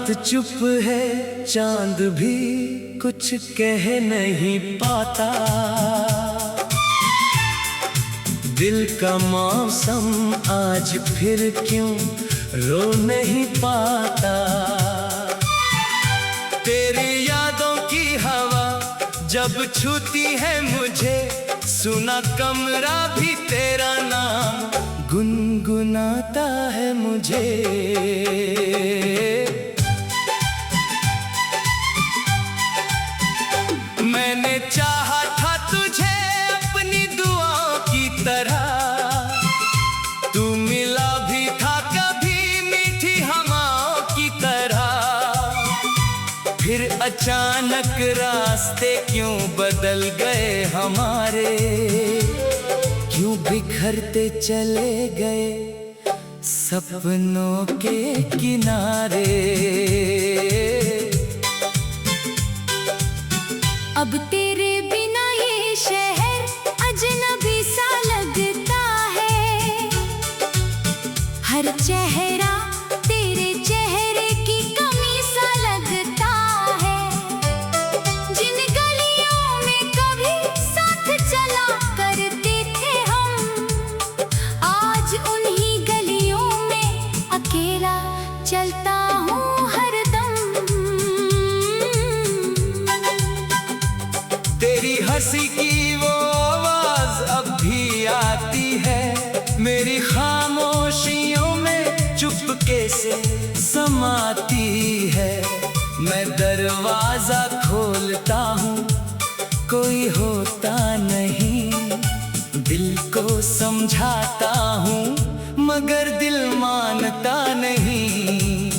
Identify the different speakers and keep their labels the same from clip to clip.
Speaker 1: रात चुप है, चांद भी कुछ कह नहीं पाता। दिल का मौसम आज फिर क्यों रो नहीं पाता। तेरी यादों की हवा जब छूती है मुझे, सुना कमरा भी तेरा नाम गुनगुनाता है मुझे। मैंने चाहा था तुझे अपनी दुआओं की तरह, तू मिला भी था कभी मीठी हवाओं की तरह। फिर अचानक रास्ते क्यों बदल गए हमारे, क्यों बिखरते चले गए सपनों के किनारे।
Speaker 2: अब तेरे बिना ये शहर अजनबी सा लगता है। हर चेहरा तेरे चेहरे की कमी सा लगता है। जिन गलियों में कभी साथ चला करते थे हम, आज उन्हीं गलियों में अकेला चलता हूँ हरदम।
Speaker 1: तेरी हंसी की वो आवाज अब भी आती है, मेरी खामोशियों में चुपके से समाती है। मैं दरवाजा खोलता हूँ, कोई होता नहीं। दिल को समझाता हूँ मगर दिल मानता नहीं।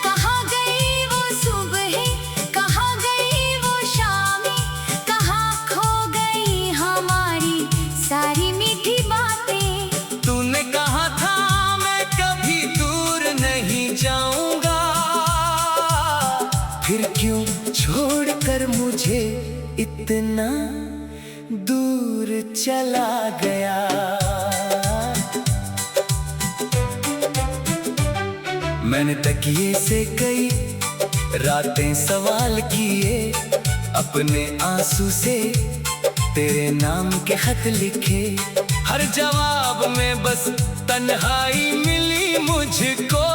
Speaker 2: कहाँ गई वो सुबह, कहाँ गई वो शामें, कहाँ खो गई हमारी सारी मीठी बातें।
Speaker 1: तूने कहा था मैं कभी दूर नहीं जाऊंगा, फिर क्यों छोड़कर मुझे इतना दूर चला गया। मैंने तकिए से कई रातें सवाल किए, अपने आंसू से तेरे नाम के खत लिखे। हर जवाब में बस तन्हाई मिली मुझको,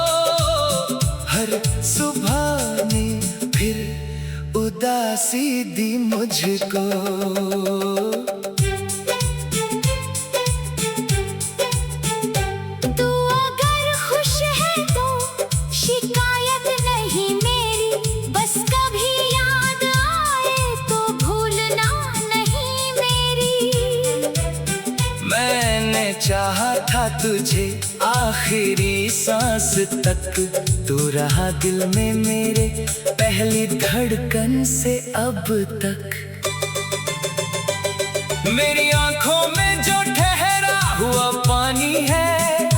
Speaker 1: हर सुबह ने फिर उदासी दी मुझको।
Speaker 2: तू अगर खुश है तो शिकायत नहीं मेरी, बस कभी याद आए तो भूलना नहीं मेरी।
Speaker 1: मैंने चाहा था तुझे आखिरी सांस तक, तू रहा दिल में मेरे पहली धड़कन से अब तक। मेरी आंखों में जो ठहरा हुआ पानी है,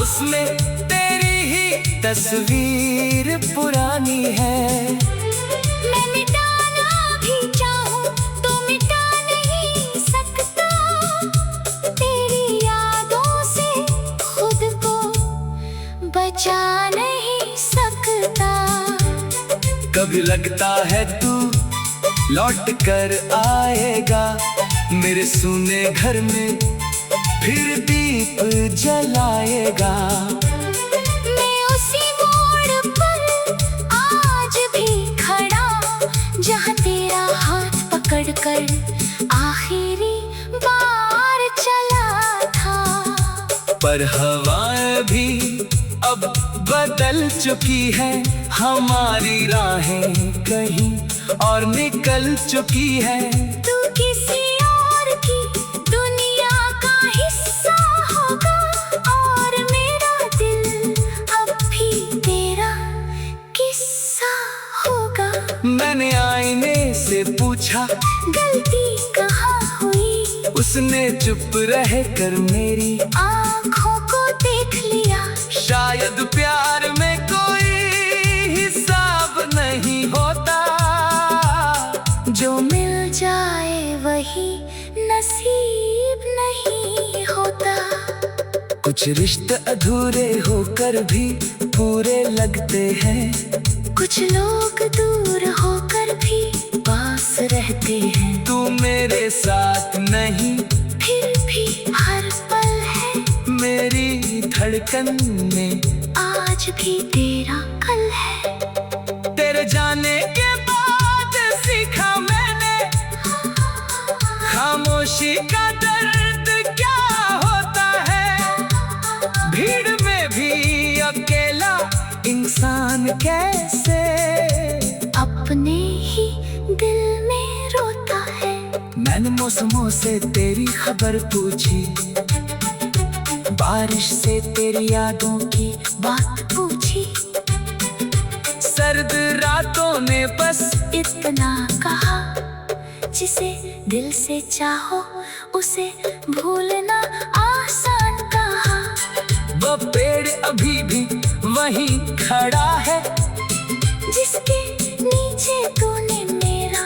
Speaker 1: उसमें तेरी ही तस्वीर पुरानी है।
Speaker 2: मैं मिटाना भी चाहूं तो मिटा नहीं सकता, तेरी यादों से खुद को बचा नहीं सकता।
Speaker 1: कभी लगता है तू लौट कर आएगा मेरे सूने घर में, फिर दीप जलाएगा।
Speaker 2: मैं उसी मोड़ पर आज भी खड़ा, जहाँ तेरा हाथ पकड़कर आखिरी बार चला था।
Speaker 1: पर हवाएं भी अब बदल चुकी है, हमारी राहें कहीं और निकल चुकी है।
Speaker 2: तू किसी और की दुनिया का हिस्सा होगा, और मेरा दिल अब भी तेरा किस्सा होगा।
Speaker 1: मैंने आईने से पूछा
Speaker 2: गलती कहाँ हुई,
Speaker 1: उसने चुप रह कर मेरी
Speaker 2: आँखों को देख लिया।
Speaker 1: शायद प्यार में कोई हिसाब नहीं होता,
Speaker 2: जो मिल जाए वही नसीब नहीं होता।
Speaker 1: कुछ रिश्ते अधूरे होकर भी पूरे लगते हैं।
Speaker 2: कुछ लोग दूर होकर भी पास रहते हैं।
Speaker 1: तू मेरे साथ नहीं
Speaker 2: फिर भी हर पल है
Speaker 1: मेरी धड़कन में।
Speaker 2: आज भी तेरा कल है।
Speaker 1: तेरे जाने के बाद सीखा मैंने खामोशी का दर्द क्या होता है। भीड़ में भी अकेला इंसान कैसे
Speaker 2: अपने ही दिल में रोता है।
Speaker 1: मैंने मौसमों से तेरी खबर पूछी, बारिश से तेरी यादों की
Speaker 2: बात पूछी।
Speaker 1: सर्द रातों ने बस
Speaker 2: इतना कहा, जिसे दिल से चाहो उसे भूलना आसान कहा।
Speaker 1: वो पेड़ अभी भी वहीं खड़ा है,
Speaker 2: जिसके नीचे तूने मेरा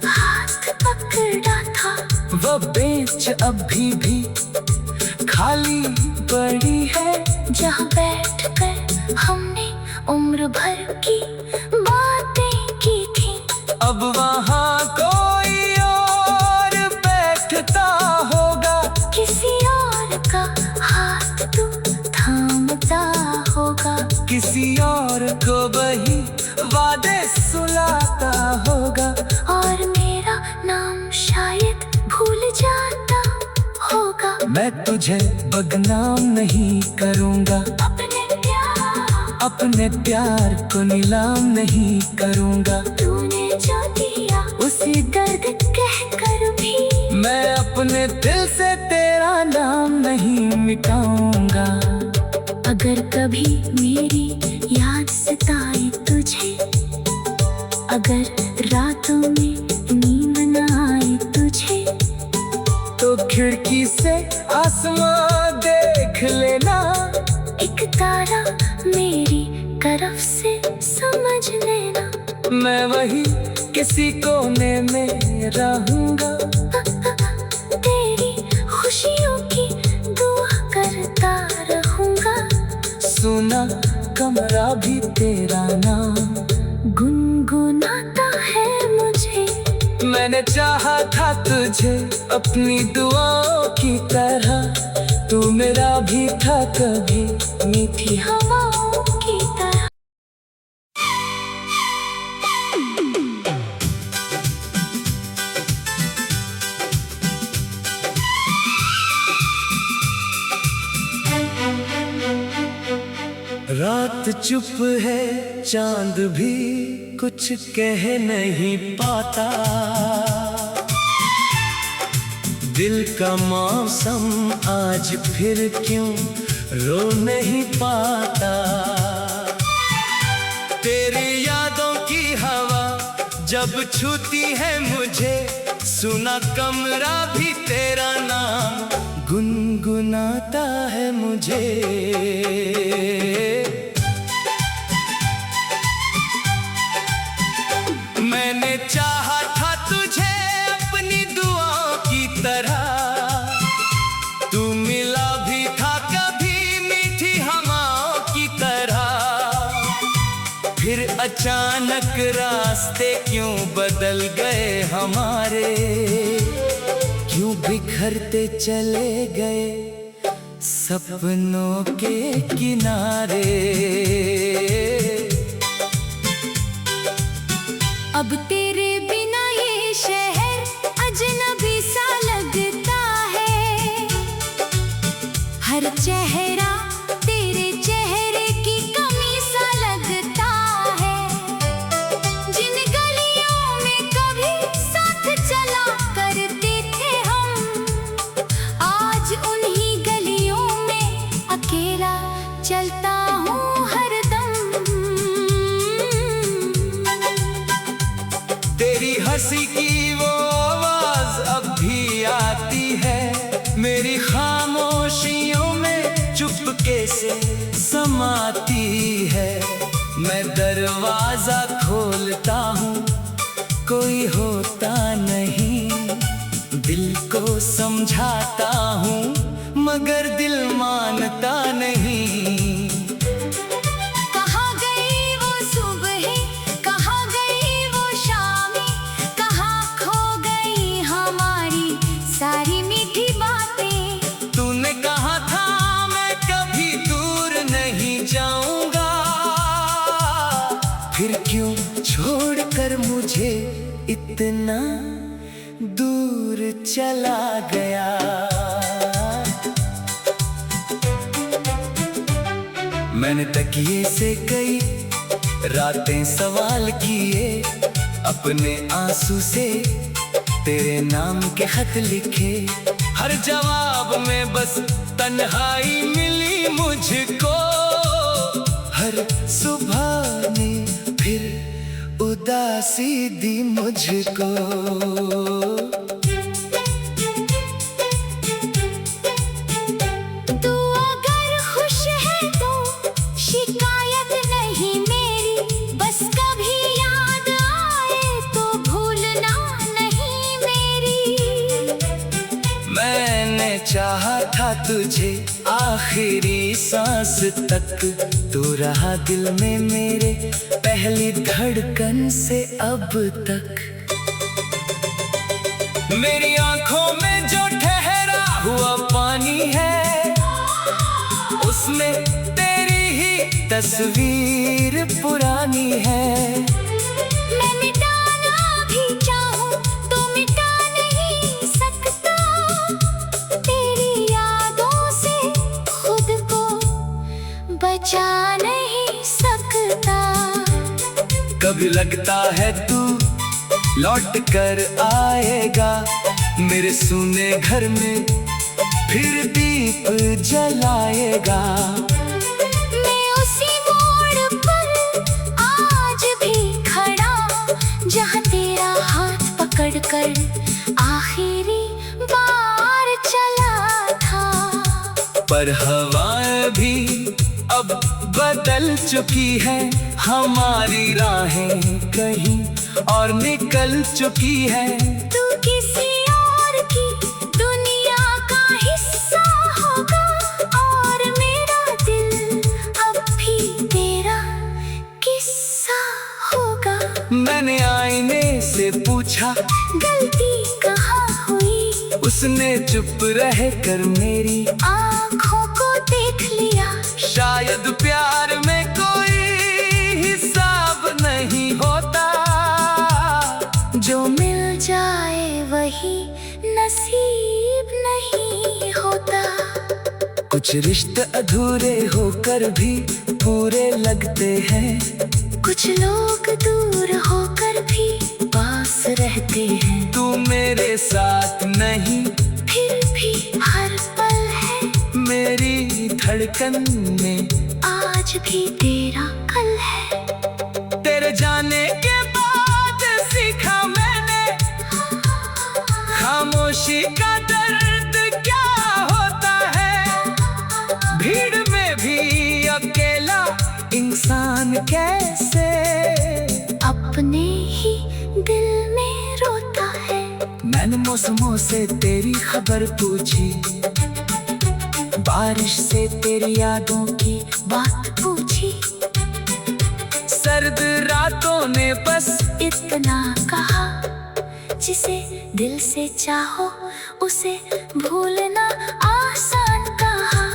Speaker 2: हाथ पकड़ा था।
Speaker 1: वो बेंच अभी भी खाली पड़ी है,
Speaker 2: जहाँ बैठकर हमने उम्र भर की बातें की थी।
Speaker 1: अब वहाँ कोई और बैठता होगा,
Speaker 2: किसी और का हाथ तू थामता होगा।
Speaker 1: किसी और को वही वादे सुलाता होगा।
Speaker 2: और मेरा नाम शायद भूल जाता होगा।
Speaker 1: मैं तुझे बदनाम नहीं करूँगा, अपने प्यार को नीलाम नहीं करूँगा।
Speaker 2: तूने जो दिया उसी दर्द कह कर भी
Speaker 1: मैं अपने दिल से तेरा नाम नहीं मिटाऊंगा।
Speaker 2: अगर कभी मेरी याद सताए तुझे, अगर रातों में नींद न आए तुझे,
Speaker 1: तो खिड़की से आसमां देख लेना।
Speaker 2: एक तारा मेरी तरफ से समझ लेना।
Speaker 1: मैं वही किसी कोने में रहूंगा,
Speaker 2: तेरी खुशियों की दुआ करता रहूंगा।
Speaker 1: सुना कमरा भी तेरा नाम
Speaker 2: गुनगुनाता है मुझे।
Speaker 1: मैंने चाहा था तुझे अपनी दुआओं की तरह, तू मेरा भी था कभी मीठी
Speaker 2: हवाओं की तरह।
Speaker 1: रात चुप है, चांद भी कुछ कह नहीं पाता। दिल का मौसम आज फिर क्यों रो नहीं पाता। तेरी यादों की हवा जब छूती है मुझे, सुना कमरा भी तेरा नाम गुनगुनाता है मुझे। मैंने चाहा था तुझे अपनी दुआओं की तरह, तू मिला भी था कभी मीठी हवाओं की तरह। फिर अचानक रास्ते क्यों बदल गए हमारे, क्यों बिखरते चले गए सपनों के किनारे।
Speaker 2: अब तेरे बिना ये शहर अजनबी सा लगता है। हर चेहरा तेरे चेहरे की कमी सा लगता है। जिन गलियों में कभी साथ चला करते थे हम, आज उन्हीं गलियों में अकेला चलता हूँ हरदम।
Speaker 1: तेरी हंसी की वो आवाज अब भी आती है मेरी खामोशियों में, चुपके से समाती है। मैं दरवाजा खोलता हूँ, कोई होता नहीं। दिल को समझाता हूँ मगर दिल मानता नहीं। फिर क्यों छोड़कर मुझे इतना दूर चला गया। मैंने तकिए से कई रातें सवाल किए, अपने आंसू से तेरे नाम के खत लिखे। हर जवाब में बस तन्हाई मिली मुझको, हर सुबह ने फिर उदासी दी मुझको।
Speaker 2: तू अगर खुश है तो शिकायत नहीं मेरी, बस कभी याद आए तो भूलना नहीं मेरी।
Speaker 1: मैंने चाहा था तुझे आखिरी सांस तक, तू रहा दिल में मेरे पहली धड़कन से अब तक। मेरी आंखों में जो ठहरा हुआ पानी है, उसमें तेरी ही तस्वीर पुरानी है।
Speaker 2: मैं मिटाना भी चाहूं तो मिटा नहीं सकता, तेरी यादों से खुद को बचा नहीं सकता।
Speaker 1: कभी लगता है तू लौट कर आएगा मेरे सूने घर में, फिर दीप जलाएगा।
Speaker 2: मैं उसी मोड़ पर आज भी खड़ा, जहाँ तेरा हाथ पकड़कर आखिरी बार चला था।
Speaker 1: पर हवाएं भी अब बदल चुकी है, हमारी राहें कहीं और निकल चुकी है।
Speaker 2: तू किसी और की दुनिया का हिस्सा होगा, और मेरा दिल अब भी तेरा किस्सा होगा।
Speaker 1: मैंने आईने से पूछा
Speaker 2: गलती कहाँ हुई,
Speaker 1: उसने चुप रह कर मेरी
Speaker 2: आँखों को देख लिया।
Speaker 1: शायद प्यार में कोई हिसाब नहीं होता,
Speaker 2: जो मिल जाए वही नसीब नहीं होता।
Speaker 1: कुछ रिश्ते अधूरे होकर भी पूरे लगते हैं,
Speaker 2: कुछ लोग दूर होकर भी पास रहते हैं।
Speaker 1: तू मेरे साथ नहीं
Speaker 2: फिर भी हर पल है
Speaker 1: मेरी धड़कन में,
Speaker 2: आज भी तेरा कल है।
Speaker 1: तेरे जाने के बाद सीखा मैंने खामोशी का दर्द क्या होता है। भीड़ में भी अकेला इंसान कैसे
Speaker 2: अपने ही दिल में रोता है।
Speaker 1: मैंने मौसमों से तेरी खबर पूछी, बारिश से तेरी यादों की
Speaker 2: बात पूछी,
Speaker 1: सर्द रातों ने बस
Speaker 2: इतना कहा, जिसे दिल से चाहो उसे भूलना आसान कहा।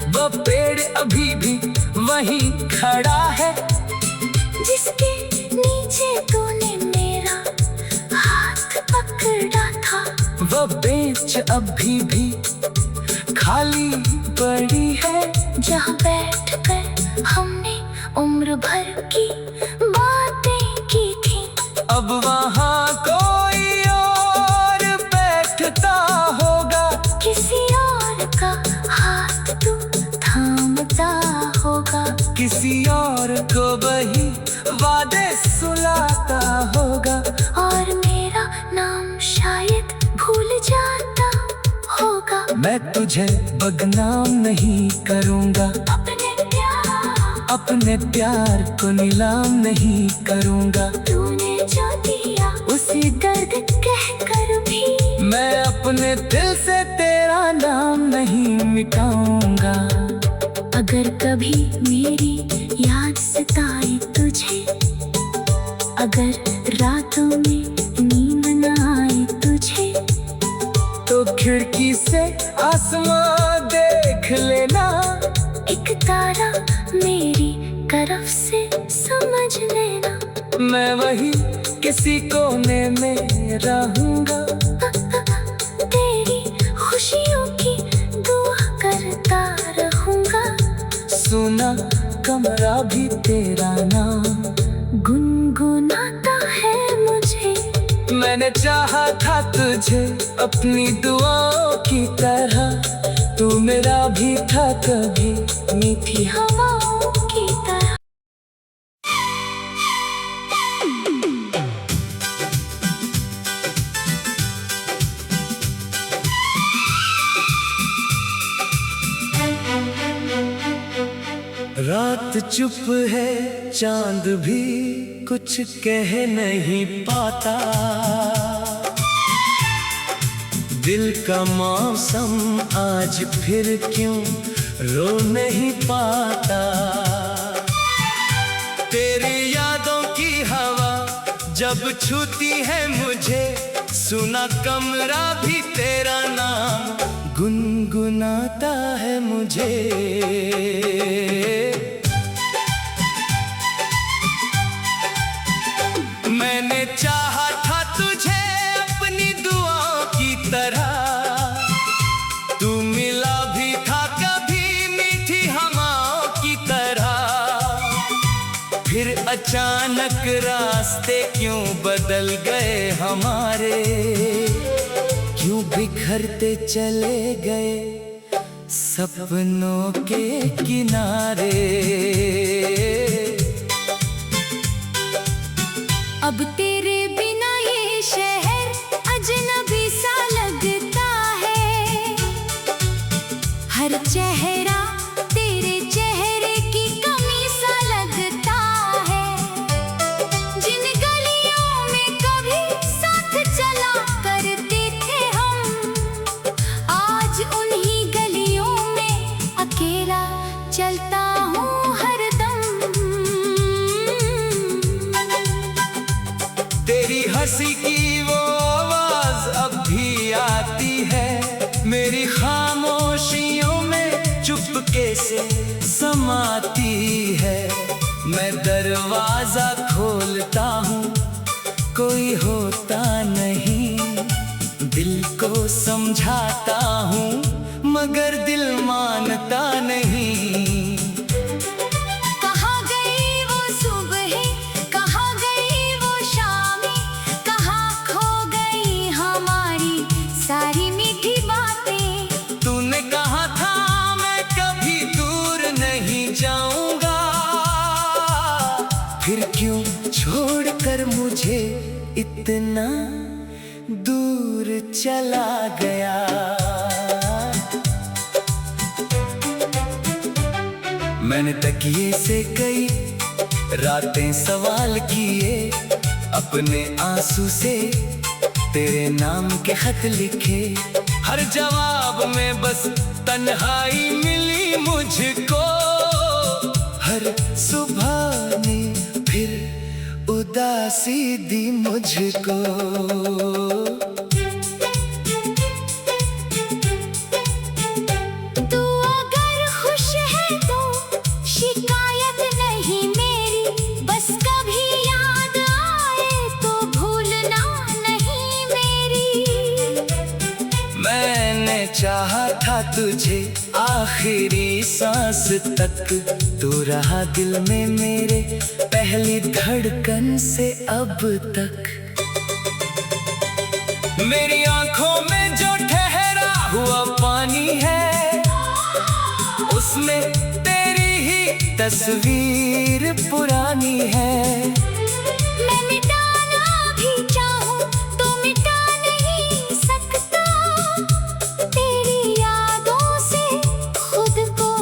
Speaker 1: वो पेड़ अभी भी वहीं खड़ा है,
Speaker 2: जिसके नीचे तूने मेरा हाथ पकड़ा था।
Speaker 1: वो बेंच अभी भी खाली पड़ी है,
Speaker 2: जहाँ बैठकर हमने उम्र भर की बातें की थी।
Speaker 1: अब वहाँ कोई और बैठता होगा,
Speaker 2: किसी और का हाथ तू थामता होगा,
Speaker 1: किसी और को वही वादे सुलाता होगा,
Speaker 2: और मेरा नाम शायद भूल जाता होगा।
Speaker 1: मैं तुझे बदनाम नहीं करूँगा, अपने प्यार को नीलाम नहीं करूँगा।
Speaker 2: तूने जो दिया उसी दर्द कह कर भी
Speaker 1: मैं अपने दिल से तेरा नाम नहीं मिटाऊंगा।
Speaker 2: अगर कभी मेरी याद सताए तुझे, अगर रातों में नींद न आए तुझे,
Speaker 1: तो खिड़की से आसमां देख लेना,
Speaker 2: एक तारा मेरी तरफ से समझ लेना,
Speaker 1: मैं वही किसी कोने में रहूंगा।
Speaker 2: तेरी खुशियों की दुआ करता रहूंगा।
Speaker 1: सुना कमरा भी तेरा नाम
Speaker 2: गुनगुनाता है मुझे।
Speaker 1: मैंने चाहा था तुझे अपनी दुआओं की तरह, तू मेरा भी था कभी मीठी
Speaker 2: हवाओं की तरह।
Speaker 1: रात चुप है, चांद भी कुछ कह नहीं पाता। दिल का मौसम आज फिर क्यों रो नहीं पाता। तेरी यादों की हवा जब छूती है मुझे, सुना कमरा भी तेरा नाम गुनगुनाता है मुझे। मैंने चाहा था तुझे अपनी दुआओं की तरह, तू मिला भी था कभी मीठी हवाओं की तरह। फिर अचानक रास्ते क्यों बदल गए हमारे, क्यों बिखरते चले गए सपनों के किनारे।
Speaker 2: अब तेरे बिना ये शहर अजनबी सा लगता है। हर चेहरा तेरे चेहरे की कमी सा लगता है। जिन गलियों में कभी साथ चला करते थे हम, आज उन्हीं गलियों में अकेला चलता हूँ हरदम।
Speaker 1: तेरी हंसी की वो आवाज अब भी आती है, मेरी खामोशियों में चुपके से समाती है। मैं दरवाजा खोलता हूँ, कोई होता नहीं। दिल को समझाता हूँ मगर दिल मानता नहीं।
Speaker 2: कहाँ गई वो सुबहें, कहाँ गई वो शामें, कहाँ खो गई हमारी सारी मीठी बातें।
Speaker 1: तूने कहा था मैं कभी दूर नहीं जाऊंगा, फिर क्यों छोड़कर मुझे इतना दूर चला गया। मैंने तकिए से कई रातें सवाल किए, अपने आंसू से तेरे नाम के खत लिखे। हर जवाब में बस तन्हाई मिली मुझको, हर सुबह ने फिर उदासी दी मुझको।
Speaker 2: तू अगर खुश है तो शिकायत नहीं मेरी, बस कभी याद आए तो भूलना नहीं मेरी।
Speaker 1: मैंने चाहा था तुझे आखिरी सांस तक, तू रहा दिल में मेरे पहली धड़कन से अब तक। मेरी आंखों में जो ठहरा हुआ पानी है, उसमें तेरी ही तस्वीर पुरानी है।
Speaker 2: मैं मिटाना भी चाहूं तो मिटा नहीं सकता, तेरी यादों से खुद को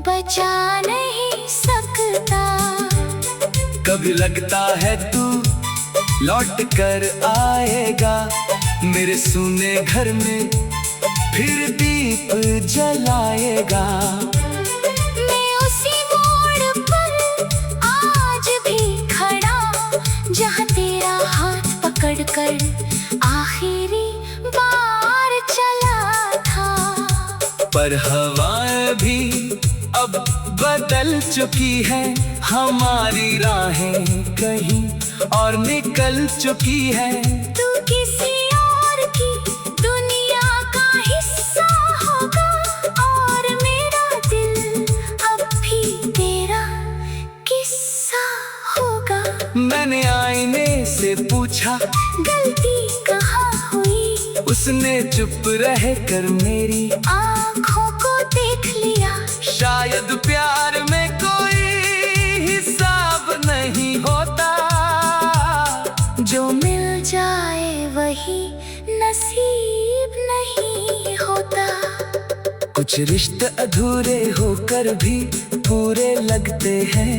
Speaker 2: बचा नहीं सकता।
Speaker 1: कभी लगता है तू लौट कर आएगा मेरे सूने घर में, फिर दीप जलाएगा।
Speaker 2: मैं उसी मोड़ पर आज भी खड़ा, जहाँ तेरा हाथ पकड़कर आखिरी बार चला था।
Speaker 1: पर हवाएं भी अब बदल चुकी है हमारी राहें कहीं और निकल चुकी है।
Speaker 2: तू किसी और की दुनिया का हिस्सा होगा और मेरा दिल अब भी तेरा किस्सा होगा।
Speaker 1: मैंने आईने से पूछा
Speaker 2: गलती कहाँ हुई,
Speaker 1: उसने चुप रह कर मेरी
Speaker 2: आँखों को देख लिया।
Speaker 1: शायद प्यार में कोई हिसाब नहीं होता,
Speaker 2: जो मिल जाए वही नसीब नहीं होता।
Speaker 1: कुछ रिश्ते अधूरे होकर भी पूरे लगते हैं,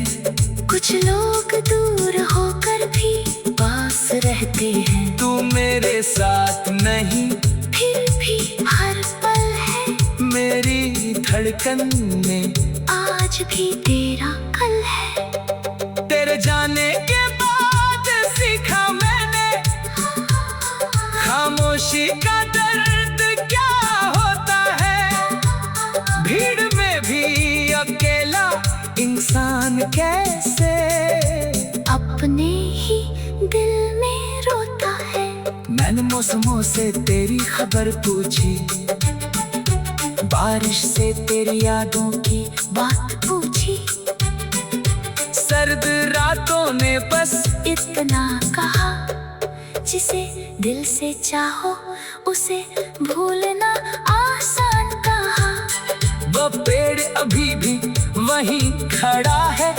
Speaker 2: कुछ लोग दूर होकर भी पास रहते हैं।
Speaker 1: तू मेरे साथ नहीं
Speaker 2: फिर भी हर पल है
Speaker 1: मेरी धड़कन में,
Speaker 2: आज भी तेरा कल है।
Speaker 1: तेरे जाने के बाद सीखा मैंने खामोशी का दर्द क्या होता है। भीड़ में भी अकेला इंसान कैसे
Speaker 2: अपने ही दिल में रोता है।
Speaker 1: मैंने मौसमों से तेरी खबर पूछी, बारिश से तेरी यादों की
Speaker 2: बात पूछी,
Speaker 1: सर्द रातों ने बस
Speaker 2: इतना कहा, जिसे दिल से चाहो उसे भूलना आसान कहा।
Speaker 1: वो पेड़ अभी भी वहीं खड़ा है,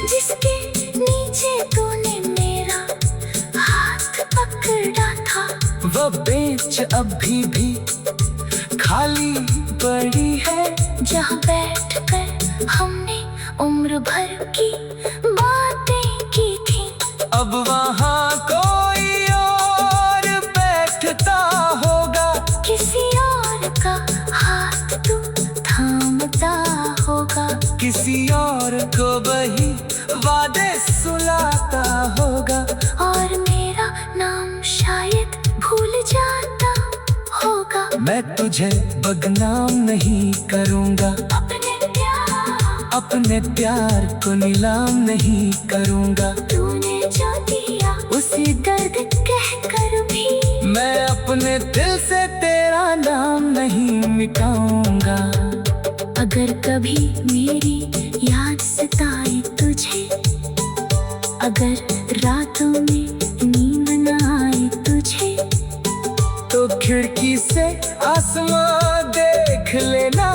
Speaker 2: जिसके नीचे तूने मेरा हाथ पकड़ा था।
Speaker 1: वो बेंच अभी भी खाली पड़ी है,
Speaker 2: जहाँ बैठकर हमने उम्र भर की बातें की थी।
Speaker 1: अब वहाँ कोई और बैठता होगा,
Speaker 2: किसी और का हाथ तू थामता होगा।
Speaker 1: किसी और को वही वादे सुलाता होगा,
Speaker 2: और मेरा नाम शायद भूल जाता होगा।
Speaker 1: मैं तुझे बदनाम नहीं करूँगा, अपने प्यार को नीलाम नहीं करूँगा।
Speaker 2: तूने जो दिया उसी दर्द कहकर भी
Speaker 1: मैं अपने दिल से तेरा नाम नहीं मिटाऊंगा।
Speaker 2: अगर कभी मेरी याद सताए तुझे, अगर रातों में नींद न आए तुझे,
Speaker 1: तो खिड़की से आसमां देख लेना,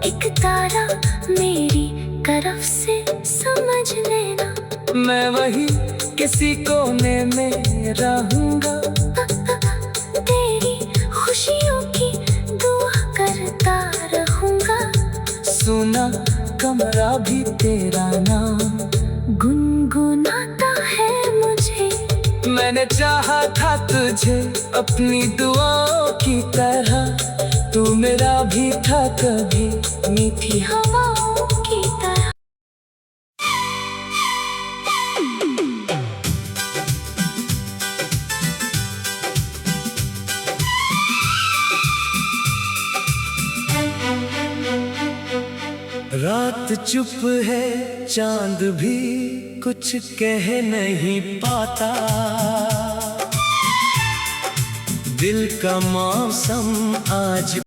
Speaker 2: एक तारा मेरी तरफ से समझ लेना।
Speaker 1: मैं वही किसी कोने में रहूंगा,
Speaker 2: तेरी खुशियों की दुआ करता रहूंगा।
Speaker 1: सुना कमरा भी तेरा नाम
Speaker 2: गुनगुनाता है मुझे।
Speaker 1: मैंने चाहा था तुझे अपनी दुआओं की तरह, तू मेरा भी था कभी मीठी
Speaker 2: हवाओं की तरह।
Speaker 1: रात चुप है, चांद भी कुछ कह नहीं पाता, दिल का मौसम आज